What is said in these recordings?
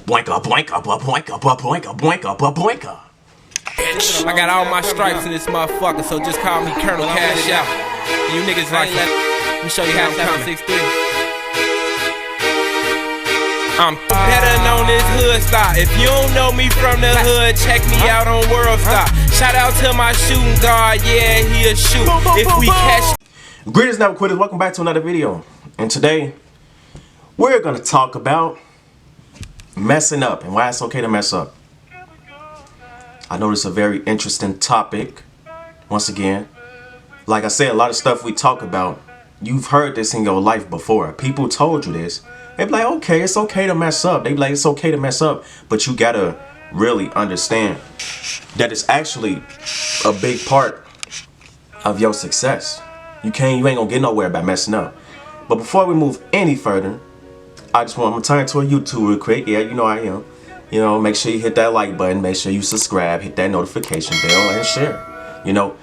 Boinka, boinka, boinka, boinka, boinka, boinka. I got all my stripes in this motherfucker, so just call me Colonel Cash Out. You niggas like it. Let me show you how I'm coming. 6'3". I'm better known as Hood Star. If you don't know me from the hood, check me out on World Star. Shout out to my shooting guard, yeah, he'll shoot. If we catch. Greetings, Never Quitters. Welcome back to another video. And today, we're gonna talk about messing up and why it's okay to mess up. I know this is a very interesting topic. Once again, like I said, a lot of stuff we talk about, you've heard this in your life before. People told you this. They be like, okay, it's okay to mess up. They be like, it's okay to mess up. But you gotta really understand that it's actually a big part of your success. You ain't gonna get nowhere by messing up. But before we move any further, I'm gonna turn to a YouTube real quick. Yeah, you know I am. You know, make sure you hit that like button, make sure you subscribe, hit that notification bell, and share. You know,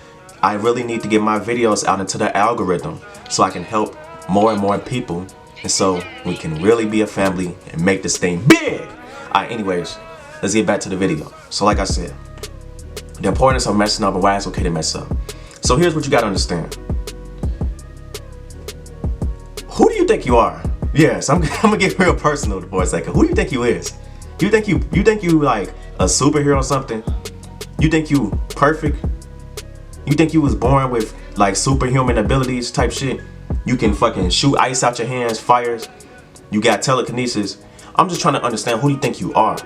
I really need to get my videos out into the algorithm so I can help more and more people, and so we can really be a family and make this thing big. Alright, anyways, let's get back to the video. So like I said, the importance of messing up and why it's okay to mess up. So here's what you gotta understand. Who do you think you are? Yes, I'm gonna get real personal for a second. Who do you think you is? You think you like a superhero or something? You think you perfect? You think you was born with like superhuman abilities type shit? You can fucking shoot ice out your hands, fires. You got telekinesis. I'm just trying to understand who you think you are.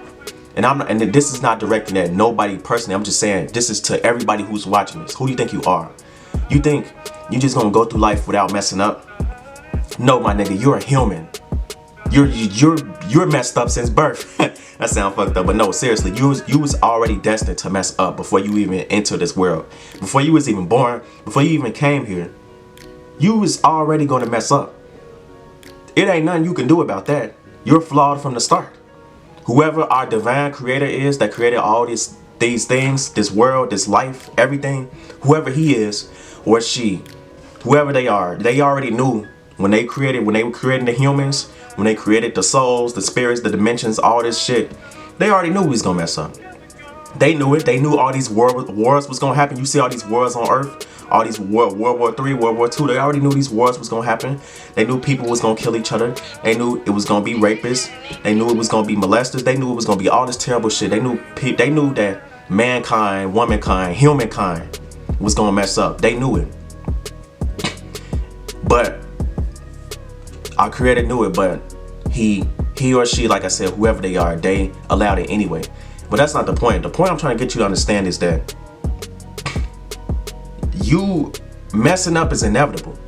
And this is not directing at nobody personally. I'm just saying this is to everybody who's watching this. Who do you think you are? You think you just gonna go through life without messing up? No, my nigga, you're a human. You're messed up since birth. That sound fucked up, but no, seriously, you was already destined to mess up before you even entered this world. Before you was even born, before you even came here, you was already gonna mess up. It ain't nothing you can do about that. You're flawed from the start. Whoever our divine creator is that created all these things, this world, this life, everything, whoever he is or she, whoever they are, they already knew when they were creating the humans, when they created the souls, the spirits, the dimensions, all this shit, they already knew we was gonna mess up. They knew it. They knew all these wars was gonna happen. You see all these wars on Earth, all these World War III, World War II. They already knew these wars was gonna happen. They knew people was gonna kill each other. They knew it was gonna be rapists. They knew it was gonna be molesters. They knew it was gonna be all this terrible shit. They knew that mankind, womankind, humankind was gonna mess up. They knew it. But our creator knew it, but he or she, like I said, whoever they are, they allowed it anyway. But that's not the point. The point I'm trying to get you to understand is that you messing up is inevitable.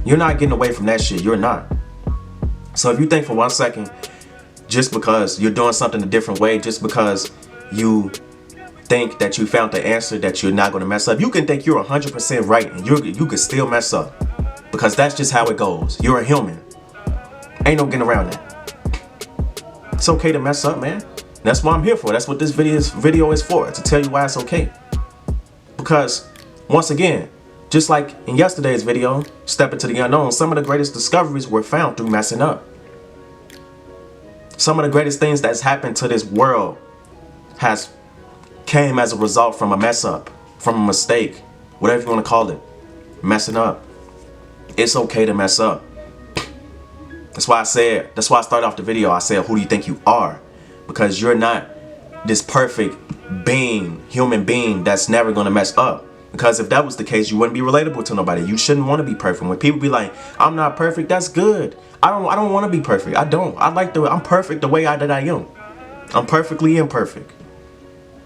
You're not getting away from that shit. You're not. So if you think for 1 second, just because you're doing something a different way, just because you think that you found the answer that you're not going to mess up, you can think you're 100% right and you could still mess up. Because that's just how it goes. You're a human. Ain't no getting around that. It's okay to mess up, man. That's what I'm here for. That's what this video is for, to tell you why it's okay. Because, once again, just like in yesterday's video, Step Into the Unknown, some of the greatest discoveries were found through messing up. Some of the greatest things that's happened to this world came as a result from a mess up, from a mistake, whatever you want to call it. Messing up. It's okay to mess up. That's why I started off the video. I said, who do you think you are? Because you're not this perfect being, human being that's never gonna mess up. Because if that was the case, you wouldn't be relatable to nobody. You shouldn't want to be perfect. When people be like, I'm not perfect, that's good. I don't want to be perfect. I don't. I'm perfect the way that I am. I'm perfectly imperfect.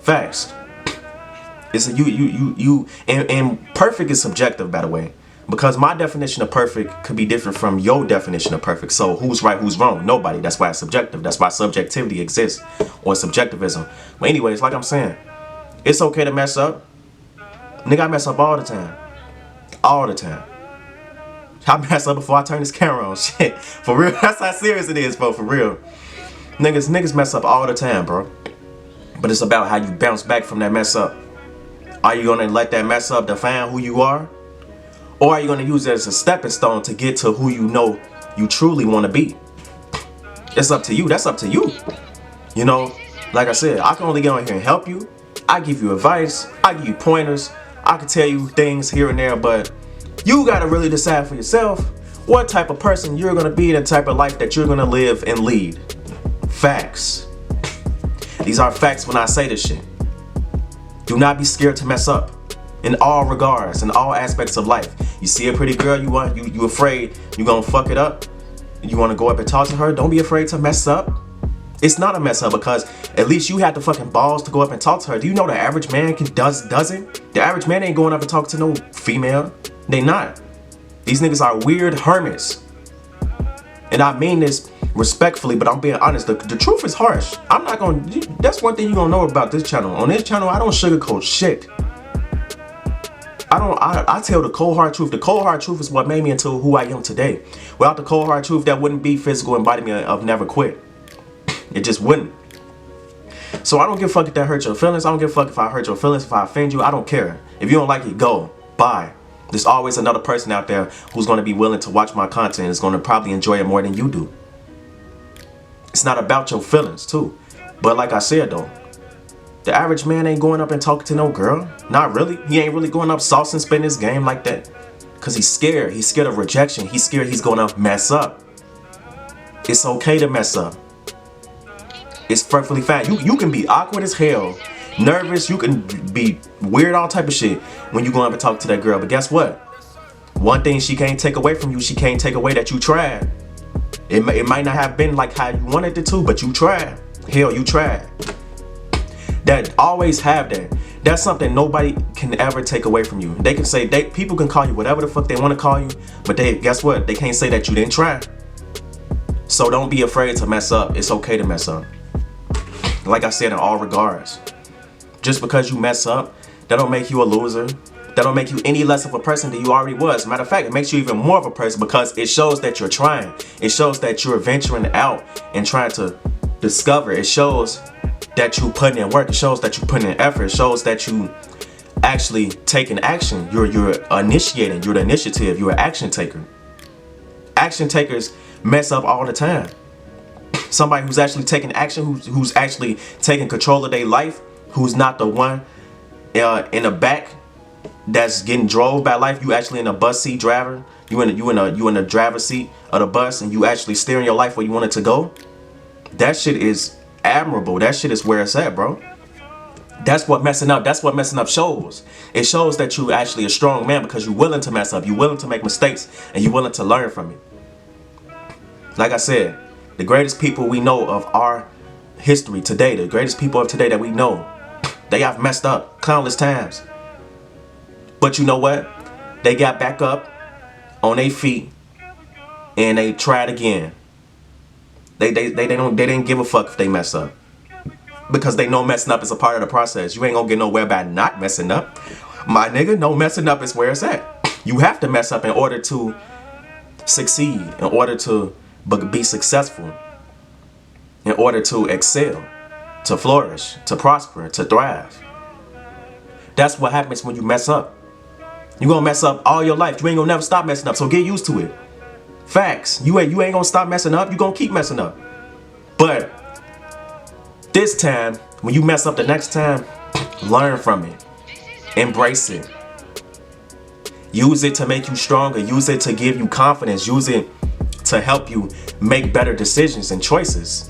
Facts. It's and perfect is subjective, by the way. Because my definition of perfect could be different from your definition of perfect. So who's right, who's wrong? Nobody. That's why it's subjective. That's why subjectivity exists, or subjectivism. But anyways, like I'm saying, it's okay to mess up. Nigga, I mess up all the time. All the time. I mess up before I turn this camera on. Shit. For real. That's how serious it is, bro. For real. Niggas mess up all the time, bro. But it's about how you bounce back from that mess up. Are you gonna let that mess up define who you are? Or are you going to use it as a stepping stone to get to who you know you truly want to be? It's up to you. That's up to you. You know, like I said, I can only get on here and help you. I give you advice. I give you pointers. I can tell you things here and there, but you gotta really decide for yourself what type of person you're gonna be, the type of life that you're gonna live and lead. Facts. These are facts when I say this shit. Do not be scared to mess up in all regards, in all aspects of life. You see a pretty girl, you afraid you gonna fuck it up. You wanna go up and talk to her. Don't be afraid to mess up. It's not a mess up because at least you had the fucking balls to go up and talk to her. Do you know the average man doesn't? The average man ain't going up and talking to no female. They not. These niggas are weird hermits. And I mean this respectfully, but I'm being honest. The truth is harsh. I'm not gonna, that's one thing you gonna know about this channel. On this channel, I don't sugarcoat shit. I tell the cold hard truth. The cold hard truth is what made me into who I am today. Without the cold hard truth, that wouldn't be physical embodiment of never quit. It just wouldn't. So I don't give a fuck if that hurts your feelings. I don't give a fuck if I hurt your feelings, if I offend you. I don't care. If you don't like it, go. Bye. There's always another person out there who's going to be willing to watch my content and is going to probably enjoy it more than you do. It's not about your feelings, too. But like I said, though, the average man ain't going up and talking to no girl. Not really. He ain't really going up saucing, spitting his game like that. Because he's scared. He's scared of rejection. He's scared he's going to mess up. It's okay to mess up. It's perfectly fine. You can be awkward as hell, nervous, you can be weird, all type of shit when you go up and talk to that girl. But guess what? One thing she can't take away from you, she can't take away that you tried. It might not have been like how you wanted it to, but you tried. Hell, you tried. That always have that. That's something nobody can ever take away from you. They can say, people can call you whatever the fuck they want to call you, but guess what? They can't say that you didn't try. So don't be afraid to mess up. It's okay to mess up. Like I said, in all regards. Just because you mess up, that don't make you a loser. That don't make you any less of a person than you already was. Matter of fact, it makes you even more of a person because it shows that you're trying. It shows that you're venturing out and trying to discover. It shows that you putting in work. It shows that you putting in effort. It shows that you actually taking action. You're initiating. You're the initiative. You're an action taker. Action takers mess up all the time. Somebody who's actually taking action, who's actually taking control of their life, who's not the one in the back that's getting drove by life. You actually in a bus seat driver. You in a driver's seat of the bus, and you actually steering your life where you want it to go. That shit is admirable. That shit is where it's at, bro. That's what messing up shows. It shows that you actually a strong man because you're willing to mess up. You're willing to make mistakes, and you're willing to learn from it. Like I said, the greatest people we know of our history today, the greatest people of today that we know, they have messed up countless times. But you know what? They got back up on their feet and they tried again. They didn't give a fuck if they mess up. Because they know messing up is a part of the process. You ain't gonna get nowhere by not messing up. My nigga, no messing up is where it's at. You have to mess up in order to succeed, in order to be successful, in order to excel, to flourish, to prosper, to thrive. That's what happens when you mess up. You're gonna mess up all your life. You ain't gonna never stop messing up, so get used to it. Facts. You ain't gonna stop messing up. You're gonna keep messing up. But this time, when you mess up the next time, learn from it. Embrace it. Use it to make you stronger. Use it to give you confidence. Use it to help you make better decisions and choices.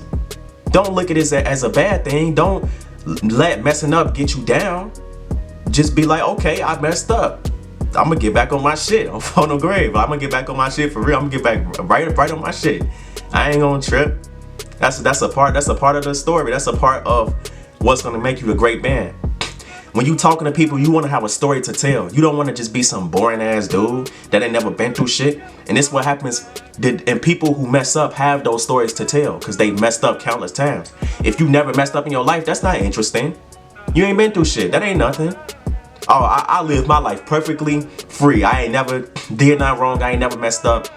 Don't look at it as a bad thing. Don't let messing up get you down. Just be like, okay, I messed up. I'm gonna get back on my shit. I'm on the grave. I'm gonna get back on my shit for real. I'm gonna get back right on my shit. I ain't gonna trip. That's a part of the story. That's a part of what's gonna make you a great man. When you talking to people, you want to have a story to tell. You don't want to just be some boring ass dude that ain't never been through shit. And this is what happens. And people who mess up have those stories to tell because they messed up countless times. If you never messed up in your life, that's not interesting. You ain't been through shit. That ain't nothing. Oh, I live my life perfectly free. I ain't never did nothing wrong. I ain't never messed up.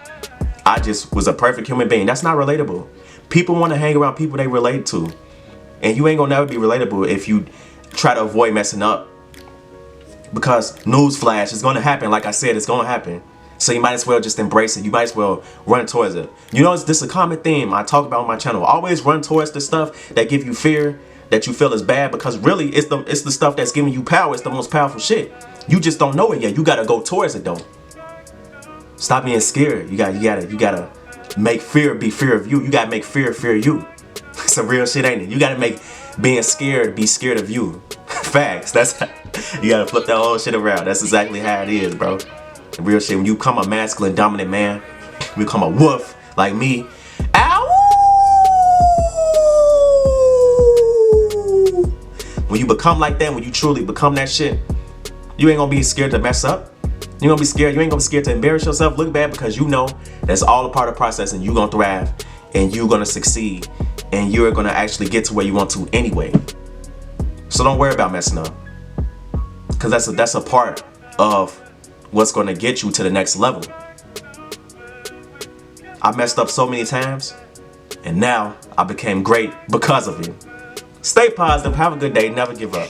I just was a perfect human being. That's not relatable. People want to hang around people they relate to. And you ain't gonna never be relatable if you try to avoid messing up. Because newsflash, it's gonna happen. Like I said, it's gonna happen. So you might as well just embrace it. You might as well run towards it. You know, this is a common theme I talk about on my channel. Always run towards the stuff that give you fear, that you feel is bad, because really it's the stuff that's giving you power. It's the most powerful shit. You just don't know it yet. You gotta go towards it though. Stop being scared. You gotta make fear be fear of you. You gotta make fear fear you. Some real shit, ain't it? You gotta make being scared be scared of you. Facts. That's you gotta flip that whole shit around. That's exactly how it is, bro. Real shit. When you become a masculine, dominant man, you become a wolf like me. Ow! When you become like that, when you truly become that shit, you ain't gonna be scared to mess up. You ain't gonna be scared. You ain't gonna be scared to embarrass yourself, look bad, because you know that's all a part of the process, and you gonna thrive, and you gonna succeed, and you're gonna actually get to where you want to anyway. So don't worry about messing up, because that's a part of what's gonna get you to the next level. I messed up so many times, and now I became great because of it. Stay positive, have a good day, never give up.